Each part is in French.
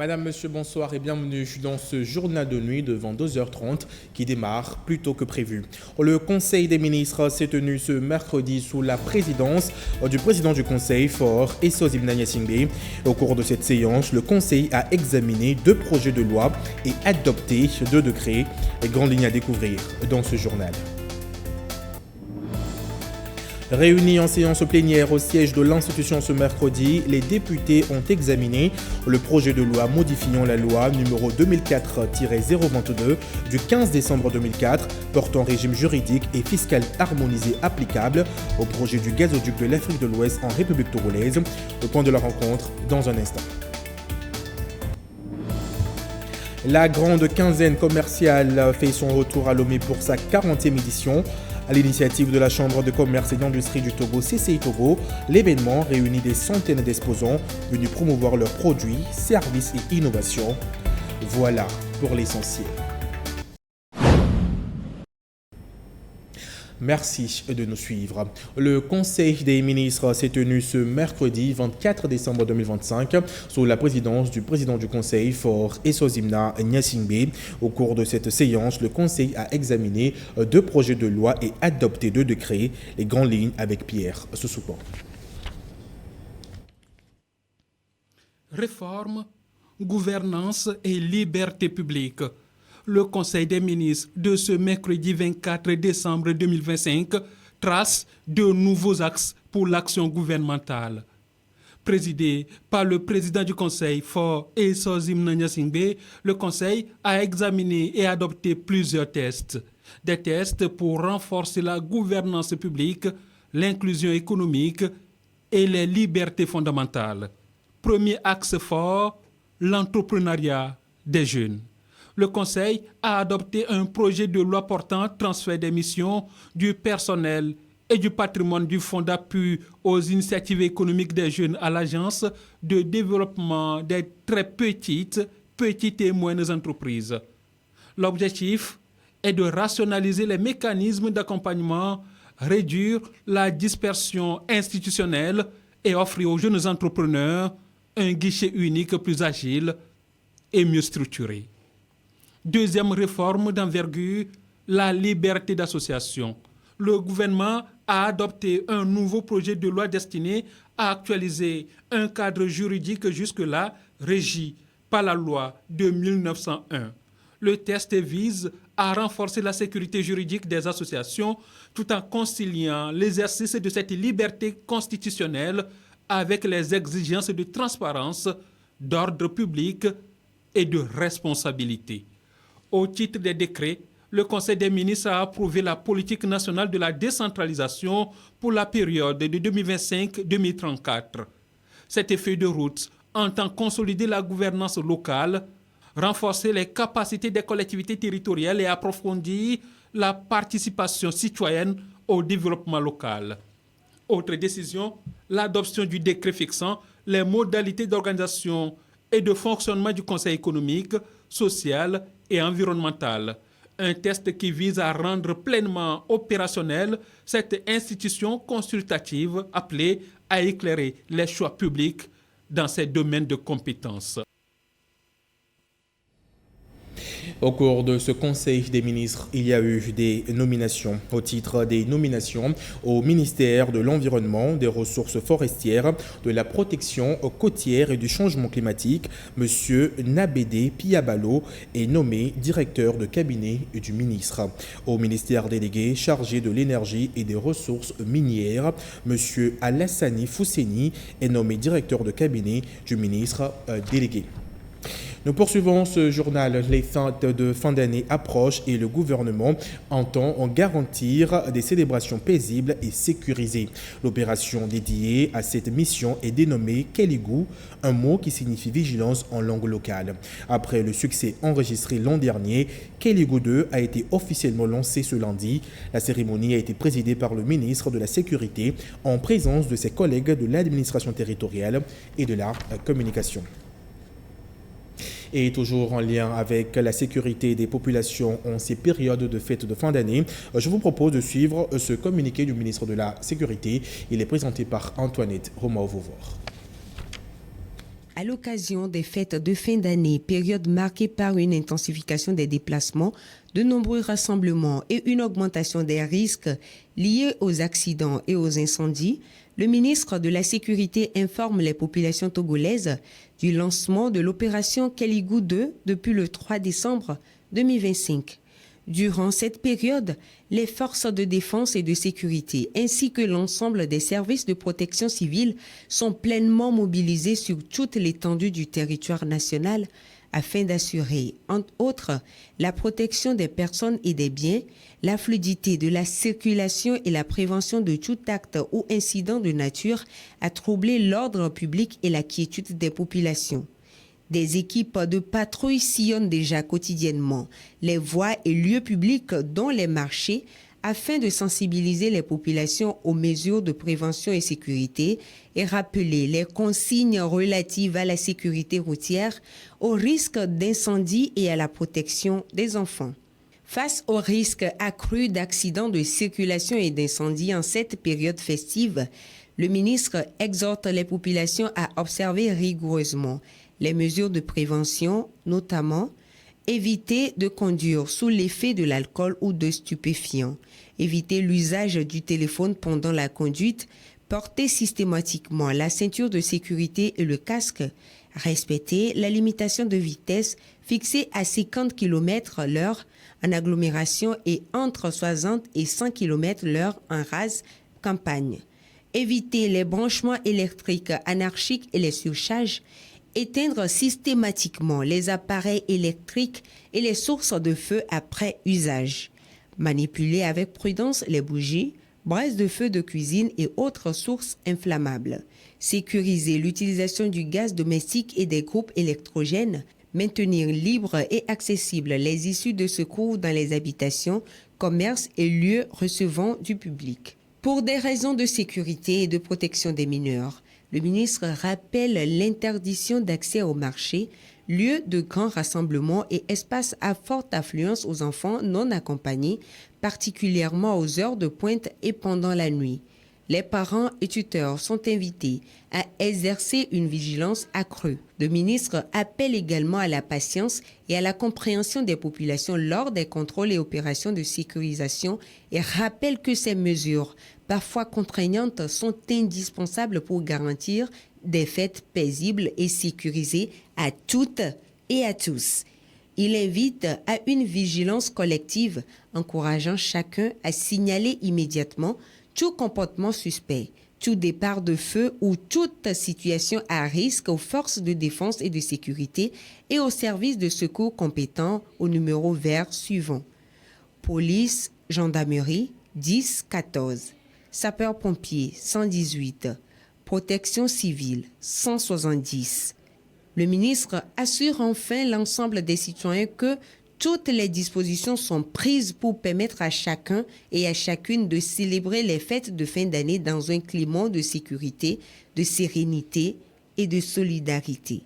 Madame, Monsieur, bonsoir et bienvenue dans ce journal de nuit de 22h30 qui démarre plus tôt que prévu. Le Conseil des ministres s'est tenu ce mercredi sous la présidence du président du Conseil, Faure Essozimna Gnassingbé. Au cours de cette séance, le Conseil a examiné 2 projets de loi et adopté 2 décrets. Les grandes lignes à découvrir dans ce journal. Réunis en séance plénière au siège de l'institution ce mercredi, les députés ont examiné le projet de loi modifiant la loi numéro 2004-022 du 15 décembre 2004 portant régime juridique et fiscal harmonisé applicable au projet du gazoduc de l'Afrique de l'Ouest en République togolaise. Le point de la rencontre dans un instant. La grande quinzaine commerciale fait son retour à Lomé pour sa 40e édition. À l'initiative de la Chambre de commerce et d'industrie du Togo, CCI Togo, l'événement réunit des centaines d'exposants venus promouvoir leurs produits, services et innovations. Voilà pour l'essentiel. Merci de nous suivre. Le Conseil des ministres s'est tenu ce mercredi 24 décembre 2025 sous la présidence du président du Conseil, Faure Essozimna Gnassingbé. Au cours de cette séance, le Conseil a examiné 2 projets de loi et adopté 2 décrets. Les grandes lignes avec Pierre Soussoupan. Réforme, gouvernance et liberté publique. Le Conseil des ministres de ce mercredi 24 décembre 2025 trace de nouveaux axes pour l'action gouvernementale. Présidé par le président du Conseil, Faure Essozimna Gnassingbé, le Conseil a examiné et adopté plusieurs tests. Des tests pour renforcer la gouvernance publique, l'inclusion économique et les libertés fondamentales. Premier axe fort, l'entrepreneuriat des jeunes. Le Conseil a adopté un projet de loi portant transfert des missions, du personnel et du patrimoine du Fonds d'appui aux initiatives économiques des jeunes à l'Agence de développement des très petites et moyennes entreprises. L'objectif est de rationaliser les mécanismes d'accompagnement, réduire la dispersion institutionnelle et offrir aux jeunes entrepreneurs un guichet unique plus agile et mieux structuré. Deuxième réforme d'envergure, la liberté d'association. Le gouvernement a adopté un nouveau projet de loi destiné à actualiser un cadre juridique jusque-là régi par la loi de 1901. Le texte vise à renforcer la sécurité juridique des associations tout en conciliant l'exercice de cette liberté constitutionnelle avec les exigences de transparence, d'ordre public et de responsabilité. Au titre des décrets, le Conseil des ministres a approuvé la politique nationale de la décentralisation pour la période de 2025-2034. Cette feuille de route entend consolider la gouvernance locale, renforcer les capacités des collectivités territoriales et approfondir la participation citoyenne au développement local. Autre décision, l'adoption du décret fixant les modalités d'organisation et de fonctionnement du Conseil économique, social et environnemental. Un texte qui vise à rendre pleinement opérationnelle cette institution consultative appelée à éclairer les choix publics dans ses domaines de compétences. Au cours de ce Conseil des ministres, il y a eu des nominations. Au titre des nominations au ministère de l'Environnement, des Ressources forestières, de la Protection côtière et du changement climatique, M. Nabédé Piabalo est nommé directeur de cabinet du ministre. Au ministère délégué chargé de l'énergie et des ressources minières, M. Alassani Fousseni est nommé directeur de cabinet du ministre délégué. Nous poursuivons ce journal. Les fêtes de fin d'année approchent et le gouvernement entend garantir des célébrations paisibles et sécurisées. L'opération dédiée à cette mission est dénommée Kéligou, un mot qui signifie vigilance en langue locale. Après le succès enregistré l'an dernier, Kéligou 2 a été officiellement lancé ce lundi. La cérémonie a été présidée par le ministre de la Sécurité en présence de ses collègues de l'administration territoriale et de la communication. Et toujours en lien avec la sécurité des populations en ces périodes de fêtes de fin d'année, je vous propose de suivre ce communiqué du ministre de la Sécurité. Il est présenté par Antoinette Romaovovour. À l'occasion des fêtes de fin d'année, période marquée par une intensification des déplacements, de nombreux rassemblements et une augmentation des risques liés aux accidents et aux incendies, le ministre de la Sécurité informe les populations togolaises du lancement de l'opération Kéligou 2 depuis le 3 décembre 2025. Durant cette période, les forces de défense et de sécurité ainsi que l'ensemble des services de protection civile sont pleinement mobilisés sur toute l'étendue du territoire national afin d'assurer, entre autres, la protection des personnes et des biens, la fluidité de la circulation et la prévention de tout acte ou incident de nature à troubler l'ordre public et la quiétude des populations. Des équipes de patrouille sillonnent déjà quotidiennement les voies et lieux publics dont les marchés afin de sensibiliser les populations aux mesures de prévention et sécurité et rappeler les consignes relatives à la sécurité routière, aux risques d'incendie et à la protection des enfants. Face au risque accru d'accidents de circulation et d'incendie en cette période festive, le ministre exhorte les populations à observer rigoureusement les mesures de prévention, notamment éviter de conduire sous l'effet de l'alcool ou de stupéfiants, éviter l'usage du téléphone pendant la conduite, porter systématiquement la ceinture de sécurité et le casque, respecter la limitation de vitesse fixée à 50 km/h en agglomération et entre 60 et 100 km/h en rase campagne, éviter les branchements électriques anarchiques et les surcharges, éteindre systématiquement les appareils électriques et les sources de feu après usage, manipuler avec prudence les bougies, braises de feu de cuisine et autres sources inflammables, sécuriser l'utilisation du gaz domestique et des groupes électrogènes, maintenir libres et accessibles les issues de secours dans les habitations, commerces et lieux recevant du public. Pour des raisons de sécurité et de protection des mineurs, le ministre rappelle l'interdiction d'accès au marché, lieux de grands rassemblements et espaces à forte affluence aux enfants non accompagnés, particulièrement aux heures de pointe et pendant la nuit. Les parents et tuteurs sont invités à exercer une vigilance accrue. Le ministre appelle également à la patience et à la compréhension des populations lors des contrôles et opérations de sécurisation et rappelle que ces mesures, parfois contraignantes, sont indispensables pour garantir des fêtes paisibles et sécurisées à toutes et à tous. Il invite à une vigilance collective, encourageant chacun à signaler immédiatement tout comportement suspect, tout départ de feu ou toute situation à risque aux forces de défense et de sécurité et aux services de secours compétents au numéro vert suivant. Police, gendarmerie, 10 14. Sapeurs-pompiers, 118. Protection civile, 170. Le ministre assure enfin l'ensemble des citoyens que toutes les dispositions sont prises pour permettre à chacun et à chacune de célébrer les fêtes de fin d'année dans un climat de sécurité, de sérénité et de solidarité.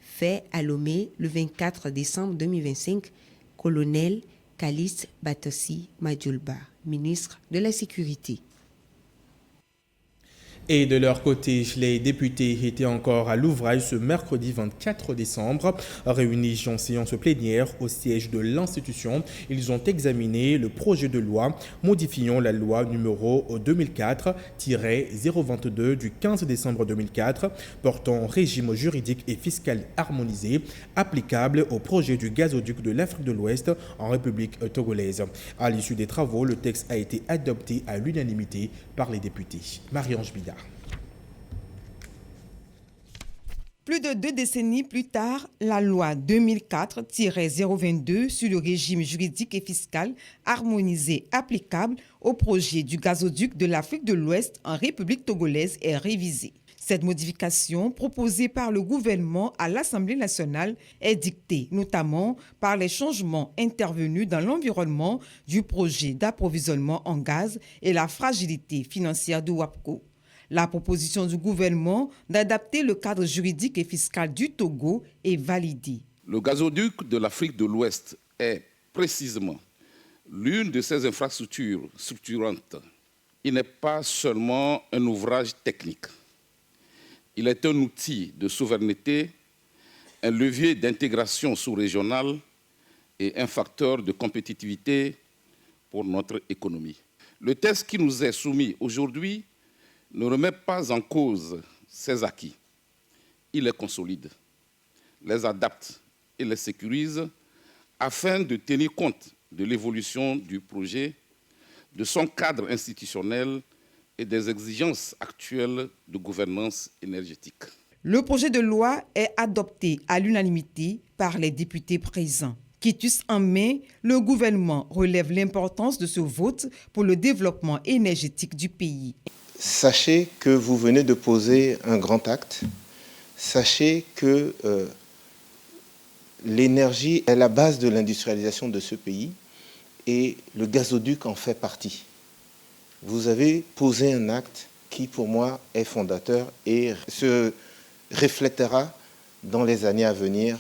Fait à Lomé le 24 décembre 2025, colonel Kalis Batossi Madjoulba, ministre de la Sécurité. Et de leur côté, les députés étaient encore à l'ouvrage ce mercredi 24 décembre. Réunis en séance plénière au siège de l'institution, ils ont examiné le projet de loi modifiant la loi numéro 2004-022 du 15 décembre 2004 portant régime juridique et fiscal harmonisé applicable au projet du gazoduc de l'Afrique de l'Ouest en République togolaise. À l'issue des travaux, le texte a été adopté à l'unanimité par les députés. Marie-Ange Bidard. Plus de 2 décennies plus tard, la loi 2004-022 sur le régime juridique et fiscal harmonisé applicable au projet du gazoduc de l'Afrique de l'Ouest en République togolaise est révisée. Cette modification, proposée par le gouvernement à l'Assemblée nationale, est dictée notamment par les changements intervenus dans l'environnement du projet d'approvisionnement en gaz et la fragilité financière de WAPCO. La proposition du gouvernement d'adapter le cadre juridique et fiscal du Togo est validée. Le gazoduc de l'Afrique de l'Ouest est précisément l'une de ces infrastructures structurantes. Il n'est pas seulement un ouvrage technique. Il est un outil de souveraineté, un levier d'intégration sous-régionale et un facteur de compétitivité pour notre économie. Le texte qui nous est soumis aujourd'hui ne remet pas en cause ces acquis. Il les consolide, les adapte et les sécurise afin de tenir compte de l'évolution du projet, de son cadre institutionnel et des exigences actuelles de gouvernance énergétique. Le projet de loi est adopté à l'unanimité par les députés présents. Quitus en main, le gouvernement relève l'importance de ce vote pour le développement énergétique du pays. Sachez que vous venez de poser un grand acte. Sachez que l'énergie est la base de l'industrialisation de ce pays et le gazoduc en fait partie. Vous avez posé un acte qui, pour moi, est fondateur et se reflètera dans les années à venir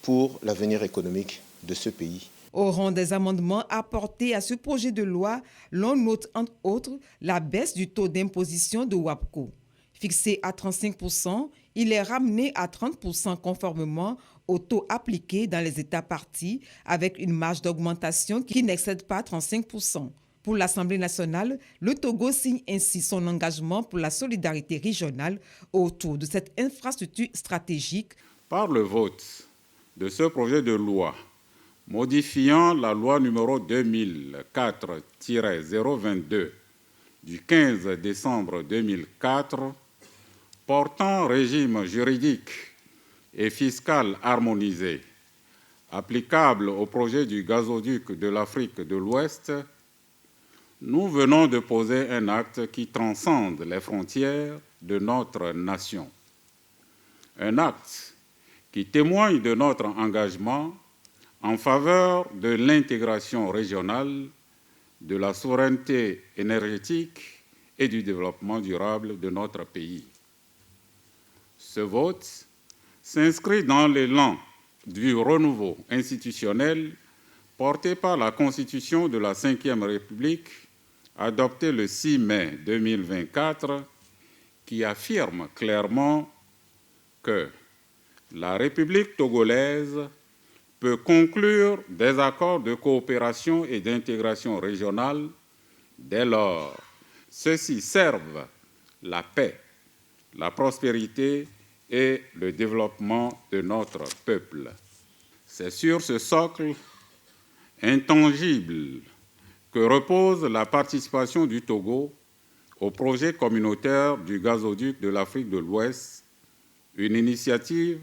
pour l'avenir économique de ce pays. Au rang des amendements apportés à ce projet de loi, l'on note entre autres la baisse du taux d'imposition de WAPCO. Fixé à 35%, il est ramené à 30% conformément au taux appliqué dans les États parties, avec une marge d'augmentation qui n'excède pas 35%. Pour l'Assemblée nationale, le Togo signe ainsi son engagement pour la solidarité régionale autour de cette infrastructure stratégique. Par le vote de ce projet de loi, modifiant la loi numéro 2004-022 du 15 décembre 2004, portant régime juridique et fiscal harmonisé, applicable au projet du gazoduc de l'Afrique de l'Ouest, nous venons de poser un acte qui transcende les frontières de notre nation. Un acte qui témoigne de notre engagement en faveur de l'intégration régionale, de la souveraineté énergétique et du développement durable de notre pays. Ce vote s'inscrit dans l'élan du renouveau institutionnel porté par la Constitution de la Ve République, adoptée le 6 mai 2024, qui affirme clairement que la République togolaise peut conclure des accords de coopération et d'intégration régionale dès lors ceux-ci servent la paix, la prospérité et le développement de notre peuple. C'est sur ce socle intangible que repose la participation du Togo au projet communautaire du gazoduc de l'Afrique de l'Ouest, une initiative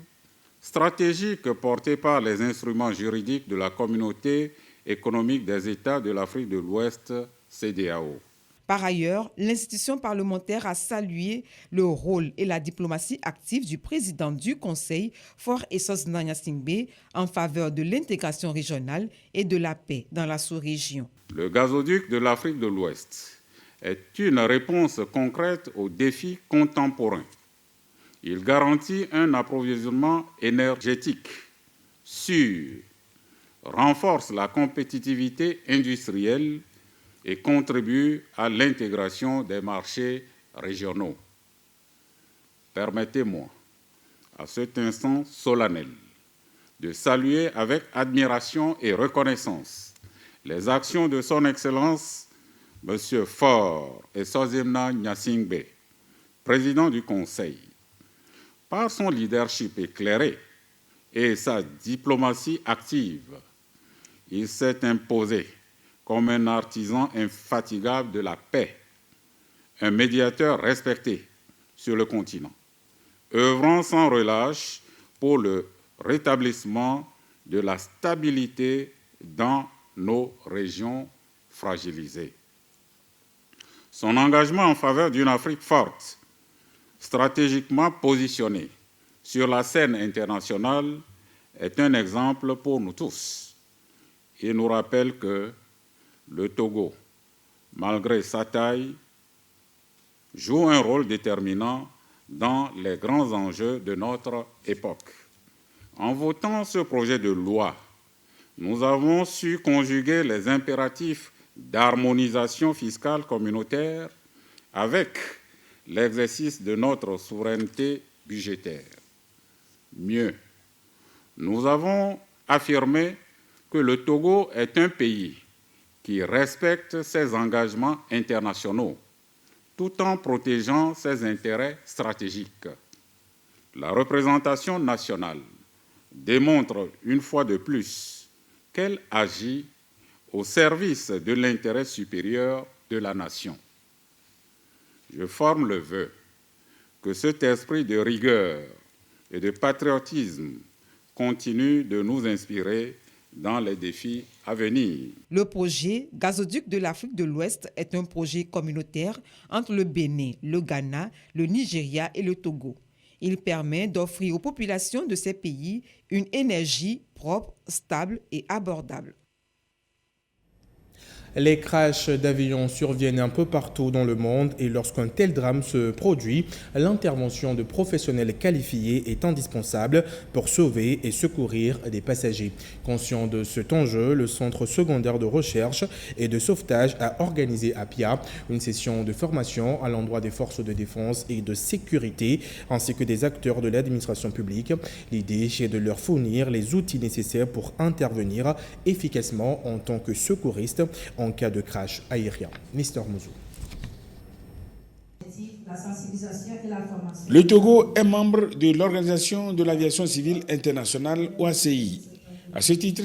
stratégique portée par les instruments juridiques de la Communauté économique des États de l'Afrique de l'Ouest, CEDEAO. Par ailleurs, l'institution parlementaire a salué le rôle et la diplomatie active du président du Conseil, Faure Essos Gnassingbé, en faveur de l'intégration régionale et de la paix dans la sous-région. Le gazoduc de l'Afrique de l'Ouest est une réponse concrète aux défis contemporains. Il garantit un approvisionnement énergétique sûr, renforce la compétitivité industrielle et contribue à l'intégration des marchés régionaux. Permettez-moi, à cet instant solennel, de saluer avec admiration et reconnaissance les actions de son Excellence, M. Faure Essos Gnassingbé, président du Conseil. Par son leadership éclairé et sa diplomatie active, il s'est imposé comme un artisan infatigable de la paix, un médiateur respecté sur le continent, œuvrant sans relâche pour le rétablissement de la stabilité dans nos régions fragilisées. Son engagement en faveur d'une Afrique forte, stratégiquement positionnée sur la scène internationale, est un exemple pour nous tous. Il nous rappelle que le Togo, malgré sa taille, joue un rôle déterminant dans les grands enjeux de notre époque. En votant ce projet de loi, nous avons su conjuguer les impératifs d'harmonisation fiscale communautaire avec l'exercice de notre souveraineté budgétaire. Mieux, nous avons affirmé que le Togo est un pays qui respecte ses engagements internationaux tout en protégeant ses intérêts stratégiques. La représentation nationale démontre une fois de plus qu'elle agit au service de l'intérêt supérieur de la nation. Je forme le vœu que cet esprit de rigueur et de patriotisme continue de nous inspirer dans les défis à venir. Le projet Gazoduc de l'Afrique de l'Ouest est un projet communautaire entre le Bénin, le Ghana, le Nigeria et le Togo. Il permet d'offrir aux populations de ces pays une énergie propre, stable et abordable. Les crashs d'avions surviennent un peu partout dans le monde et lorsqu'un tel drame se produit, l'intervention de professionnels qualifiés est indispensable pour sauver et secourir des passagers. Conscient de cet enjeu, le Centre secondaire de recherche et de sauvetage a organisé à Pia une session de formation à l'endroit des forces de défense et de sécurité ainsi que des acteurs de l'administration publique. L'idée est de leur fournir les outils nécessaires pour intervenir efficacement en tant que secouristes en cas de crash aérien. Mister Mouzou. Le Togo est membre de l'Organisation de l'aviation civile internationale OACI. À ce titre,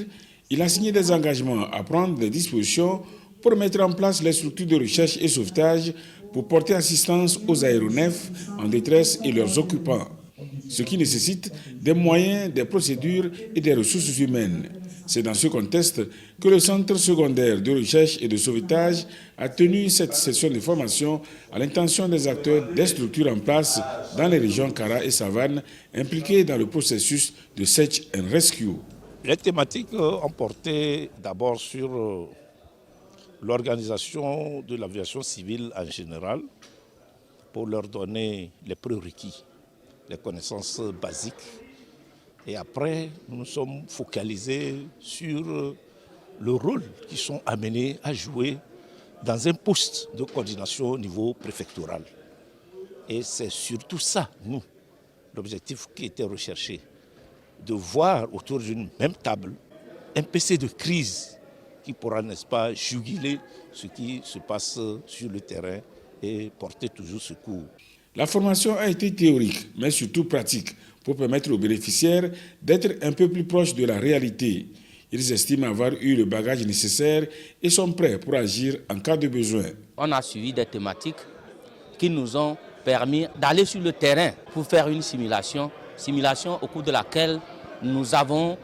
il a signé des engagements à prendre des dispositions pour mettre en place les structures de recherche et sauvetage pour porter assistance aux aéronefs en détresse et leurs occupants, ce qui nécessite des moyens, des procédures et des ressources humaines. C'est dans ce contexte que le Centre secondaire de recherche et de sauvetage a tenu cette session de formation à l'intention des acteurs des structures en place dans les régions Kara et Savane impliqués dans le processus de Search and Rescue. Les thématiques ont porté d'abord sur l'organisation de l'aviation civile en général pour leur donner les prérequis, les connaissances basiques. Et après, nous nous sommes focalisés sur le rôle qu'ils sont amenés à jouer dans un poste de coordination au niveau préfectoral. Et c'est surtout ça, nous, l'objectif qui était recherché, de voir autour d'une même table un PC de crise qui pourra, n'est-ce pas, juguler ce qui se passe sur le terrain et porter toujours secours. La formation a été théorique, mais surtout pratique, pour permettre aux bénéficiaires d'être un peu plus proches de la réalité. Ils estiment avoir eu le bagage nécessaire et sont prêts pour agir en cas de besoin. On a suivi des thématiques qui nous ont permis d'aller sur le terrain pour faire une simulation au cours de laquelle nous avons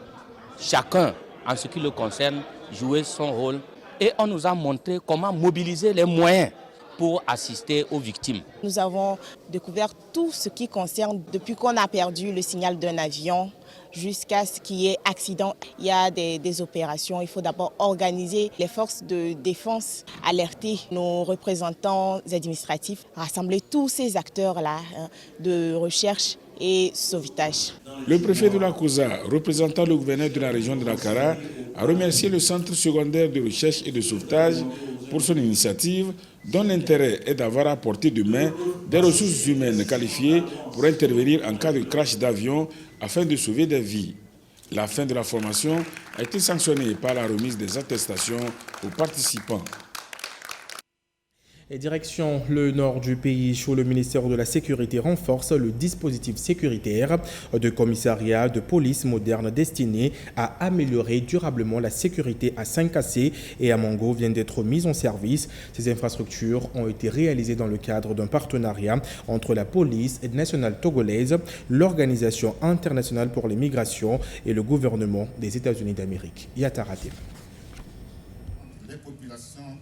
chacun, en ce qui le concerne, joué son rôle et on nous a montré comment mobiliser les moyens pour assister aux victimes. Nous avons découvert tout ce qui concerne, depuis qu'on a perdu le signal d'un avion jusqu'à ce qu'il y ait accident. Il y a des opérations, il faut d'abord organiser les forces de défense, alerter nos représentants administratifs, rassembler tous ces acteurs-là de recherche et sauvetage. Le préfet de la COSA, représentant le gouverneur de la région de la Kara, a remercié le Centre secondaire de recherche et de sauvetage pour son initiative, dont l'intérêt est d'avoir apporté de main des ressources humaines qualifiées pour intervenir en cas de crash d'avion afin de sauver des vies. La fin de la formation a été sanctionnée par la remise des attestations aux participants. Et direction le nord du pays, où le ministère de la Sécurité renforce le dispositif sécuritaire de commissariat de police moderne destiné à améliorer durablement la sécurité à Saint-Cassé et à Mango viennent d'être mises en service. Ces infrastructures ont été réalisées dans le cadre d'un partenariat entre la police nationale togolaise, l'Organisation internationale pour les migrations et le gouvernement des États-Unis d'Amérique. Yatarate. Les populations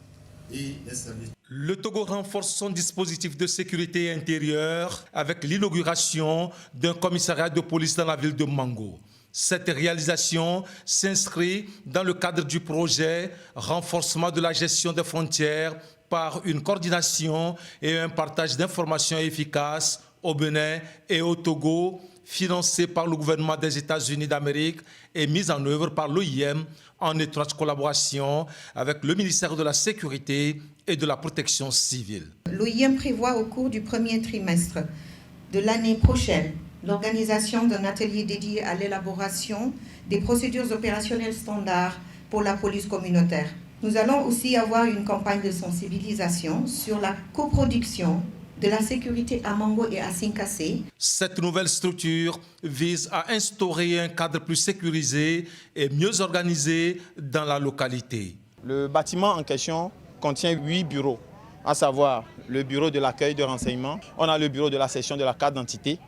et les services. Le Togo renforce son dispositif de sécurité intérieure avec l'inauguration d'un commissariat de police dans la ville de Mango. Cette réalisation s'inscrit dans le cadre du projet renforcement de la gestion des frontières par une coordination et un partage d'informations efficaces au Bénin et au Togo, financée par le gouvernement des États-Unis d'Amérique et mise en œuvre par l'OIM en étroite collaboration avec le ministère de la Sécurité et de la Protection civile. L'OIM prévoit au cours du premier trimestre de l'année prochaine l'organisation d'un atelier dédié à l'élaboration des procédures opérationnelles standards pour la police communautaire. Nous allons aussi avoir une campagne de sensibilisation sur la coproduction de la sécurité à Mango et à Sinkassé. Cette nouvelle structure vise à instaurer un cadre plus sécurisé et mieux organisé dans la localité. Le bâtiment en question contient 8 bureaux, à savoir le bureau de l'accueil de renseignement, on a le bureau de la session de la carte d'identité,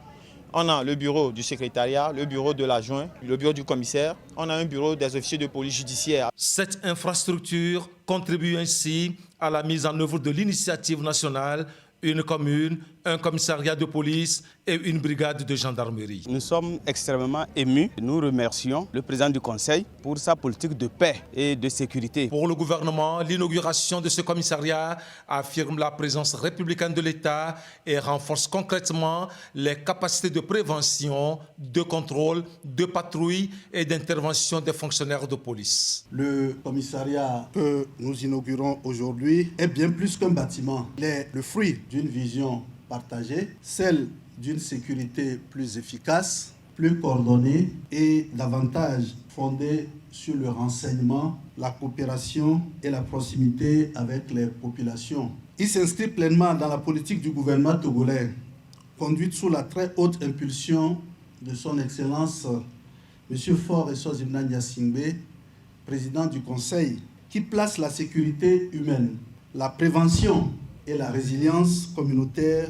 on a le bureau du secrétariat, le bureau de l'adjoint, le bureau du commissaire, on a un bureau des officiers de police judiciaire. Cette infrastructure contribue ainsi à la mise en œuvre de l'initiative nationale, une commune, un commissariat de police et une brigade de gendarmerie. Nous sommes extrêmement émus. Nous remercions le président du Conseil pour sa politique de paix et de sécurité. Pour le gouvernement, l'inauguration de ce commissariat affirme la présence républicaine de l'État et renforce concrètement les capacités de prévention, de contrôle, de patrouille et d'intervention des fonctionnaires de police. Le commissariat que nous inaugurons aujourd'hui est bien plus qu'un bâtiment. Il est le fruit d'une vision partagée, celle d'une sécurité plus efficace, plus coordonnée et davantage fondée sur le renseignement, la coopération et la proximité avec les populations. Il s'inscrit pleinement dans la politique du gouvernement togolais, conduite sous la très haute impulsion de son Excellence M. Faure Eswazimna Gnassingbé, président du Conseil, qui place la sécurité humaine, la prévention et la résilience communautaire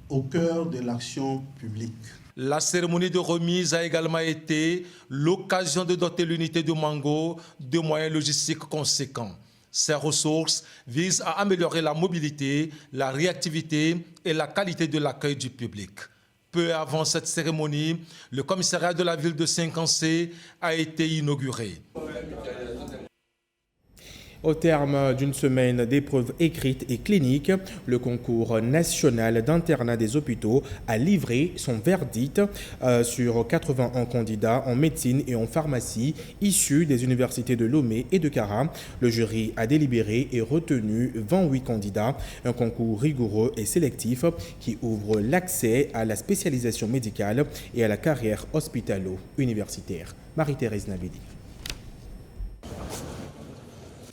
au cœur de l'action publique. La cérémonie de remise a également été l'occasion de doter l'unité de Mango de moyens logistiques conséquents. Ces ressources visent à améliorer la mobilité, la réactivité et la qualité de l'accueil du public. Peu avant cette cérémonie, le commissariat de la ville de Sinkassé a été inauguré. Au terme d'une semaine d'épreuves écrites et cliniques, le concours national d'internat des hôpitaux a livré son verdict sur 81 candidats en médecine et en pharmacie issus des universités de Lomé et de Kara. Le jury a délibéré et retenu 28 candidats, un concours rigoureux et sélectif qui ouvre l'accès à la spécialisation médicale et à la carrière hospitalo-universitaire. Marie-Thérèse Nabidi.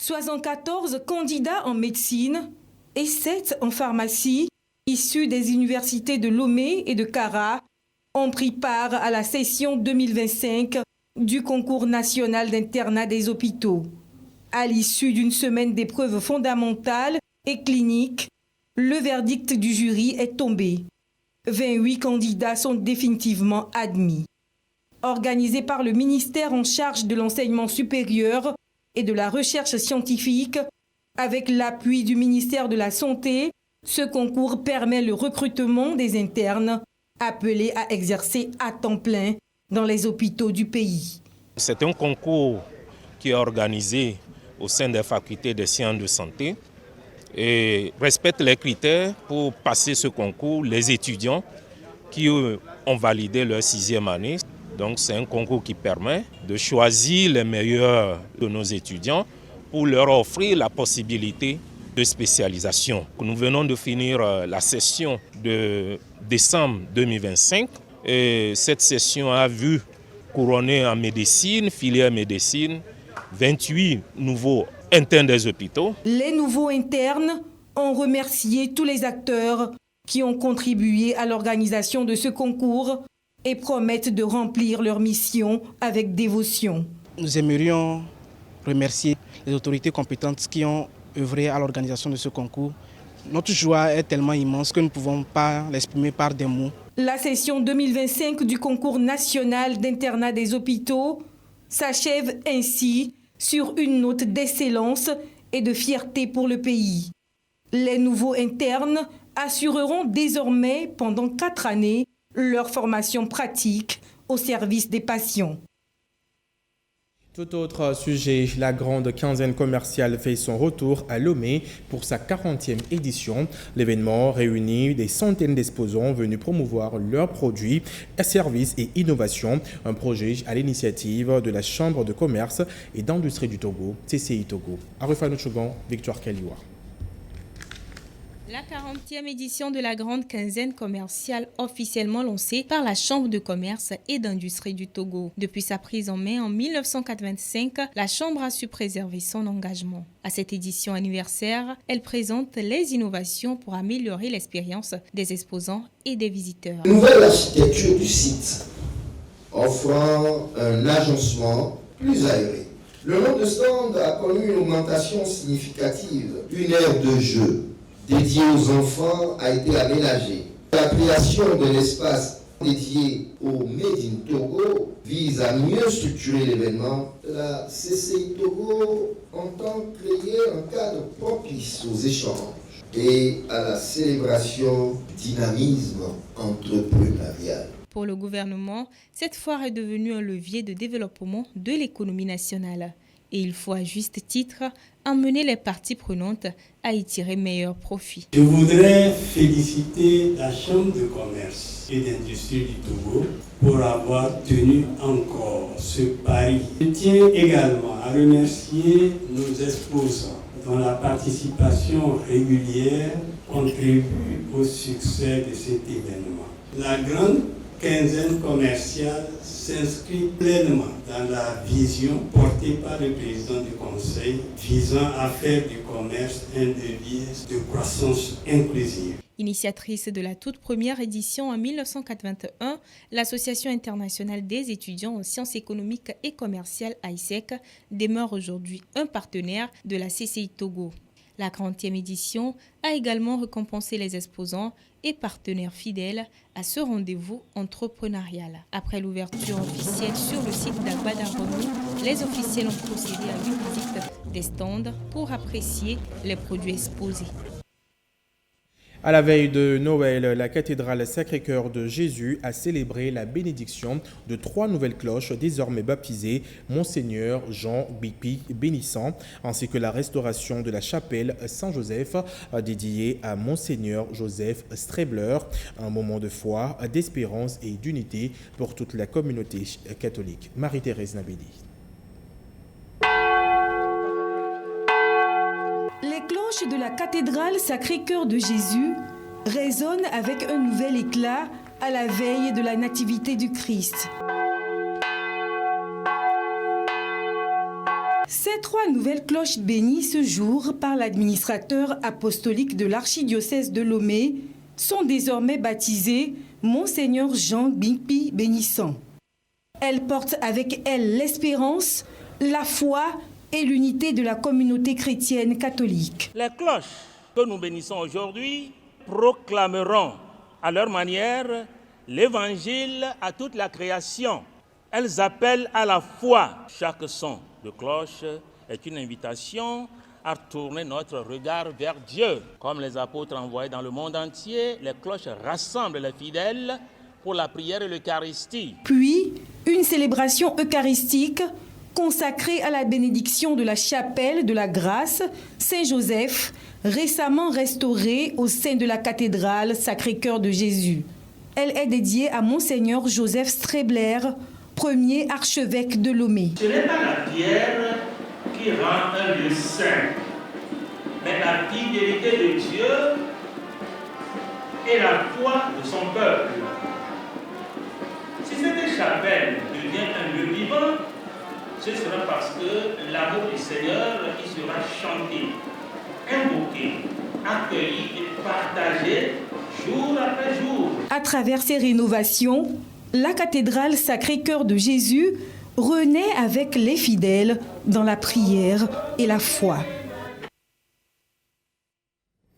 74 candidats en médecine et 7 en pharmacie, issus des universités de Lomé et de Kara, ont pris part à la session 2025 du concours national d'internat des hôpitaux. À l'issue d'une semaine d'épreuves fondamentales et cliniques, le verdict du jury est tombé. 28 candidats sont définitivement admis. Organisé par le ministère en charge de l'enseignement supérieur et de la recherche scientifique, avec l'appui du ministère de la Santé, ce concours permet le recrutement des internes appelés à exercer à temps plein dans les hôpitaux du pays. C'est un concours qui est organisé au sein des facultés des sciences de santé et respecte les critères pour passer ce concours, les étudiants qui ont validé leur 6e année. Donc c'est un concours qui permet de choisir les meilleurs de nos étudiants pour leur offrir la possibilité de spécialisation. Nous venons de finir la session de décembre 2025 et cette session a vu couronner en médecine, filière médecine, 28 nouveaux internes des hôpitaux. Les nouveaux internes ont remercié tous les acteurs qui ont contribué à l'organisation de ce concours et promettent de remplir leur mission avec dévotion. Nous aimerions remercier les autorités compétentes qui ont œuvré à l'organisation de ce concours. Notre joie est tellement immense que nous ne pouvons pas l'exprimer par des mots. La session 2025 du concours national d'internat des hôpitaux s'achève ainsi sur une note d'excellence et de fierté pour le pays. Les nouveaux internes assureront désormais pendant 4 années leur formation pratique au service des patients. Tout autre sujet, la grande quinzaine commerciale fait son retour à Lomé pour sa 40e édition. L'événement réunit des centaines d'exposants venus promouvoir leurs produits, services et innovations. Un projet à l'initiative de la Chambre de commerce et d'industrie du Togo, CCI Togo. Arufano Chogan, Victoire Kaliwa. La 40e édition de la grande quinzaine commerciale officiellement lancée par la Chambre de commerce et d'industrie du Togo. Depuis sa prise en main en 1985, la Chambre a su préserver son engagement. À cette édition anniversaire, elle présente les innovations pour améliorer l'expérience des exposants et des visiteurs. Nouvelle architecture du site, offrant un agencement plus aéré. Le nombre de stands a connu une augmentation significative. Une aire de jeu dédié aux enfants a été aménagée. La création d'un espace dédié au Made in Togo vise à mieux structurer l'événement. La CCI Togo entend créer un cadre propice aux échanges et à la célébration du dynamisme entrepreneurial. Pour le gouvernement, cette foire est devenue un levier de développement de l'économie nationale. Et il faut à juste titre emmener les parties prenantes à y tirer meilleur profit. Je voudrais féliciter la Chambre de commerce et d'industrie du Togo pour avoir tenu encore ce pari. Je tiens également à remercier nos exposants dont la participation régulière contribue au succès de cet événement. La grande quinzaine commerciale s'inscrit pleinement dans la vision portée par le président du Conseil visant à faire du commerce un levier de croissance inclusive. Initiatrice de la toute première édition en 1981, l'Association internationale des étudiants en sciences économiques et commerciales AISEC demeure aujourd'hui un partenaire de la CCI Togo. La 40e édition a également récompensé les exposants et partenaires fidèles à ce rendez-vous entrepreneurial. Après l'ouverture officielle sur le site d'Agbada-Romou, les officiels ont procédé à une visite des stands pour apprécier les produits exposés. À la veille de Noël, la cathédrale Sacré-Cœur de Jésus a célébré la bénédiction de 3 nouvelles cloches désormais baptisées Monseigneur Jean Bigby Bénissant, ainsi que la restauration de la chapelle Saint-Joseph dédiée à Monseigneur Joseph Strebler, un moment de foi, d'espérance et d'unité pour toute la communauté catholique. Marie-Thérèse Nabédi. Les cloches de la cathédrale Sacré-Cœur de Jésus résonnent avec un nouvel éclat à la veille de la nativité du Christ. Ces 3 nouvelles cloches bénies ce jour par l'administrateur apostolique de l'archidiocèse de Lomé sont désormais baptisées Monseigneur Jean Bigby Bénissant. Elles portent avec elles l'espérance, la foi et l'unité de la communauté chrétienne catholique. Les cloches que nous bénissons aujourd'hui proclameront à leur manière l'évangile à toute la création. Elles appellent à la foi. Chaque son de cloche est une invitation à tourner notre regard vers Dieu. Comme les apôtres envoyés dans le monde entier, les cloches rassemblent les fidèles pour la prière et l'Eucharistie. Puis, une célébration eucharistique consacrée à la bénédiction de la chapelle de la Grâce Saint-Joseph, récemment restaurée au sein de la cathédrale Sacré-Cœur de Jésus. Elle est dédiée à Monseigneur Joseph Strebler, premier archevêque de Lomé. Ce n'est pas la pierre qui rend un lieu saint, mais la fidélité de Dieu et la foi de son peuple. Si cette chapelle devient un lieu vivant, ce sera parce que l'amour du Seigneur y sera chanté, invoqué, accueilli et partagé jour après jour. À travers ces rénovations, la cathédrale Sacré-Cœur de Jésus renaît avec les fidèles dans la prière et la foi.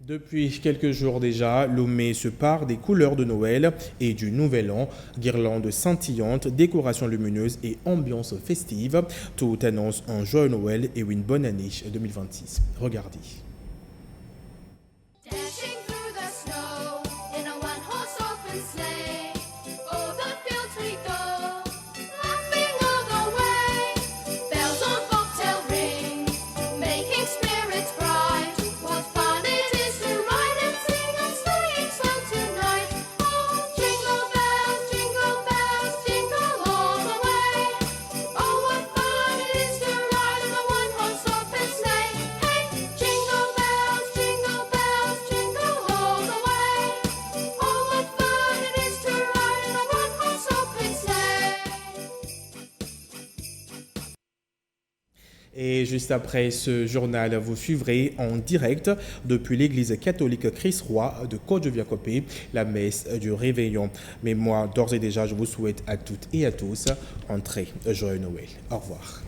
Depuis quelques jours déjà, Lomé se part des couleurs de Noël et du Nouvel An, guirlandes scintillantes, décorations lumineuses et ambiance festive. Tout annonce un joyeux Noël et une bonne année 2026. Regardez. Bells Et juste après ce journal, vous suivrez en direct depuis l'église catholique Christ-Roi de Côte-de-Viacopé la messe du Réveillon. Mais moi, d'ores et déjà, je vous souhaite à toutes et à tous un très joyeux Noël. Au revoir.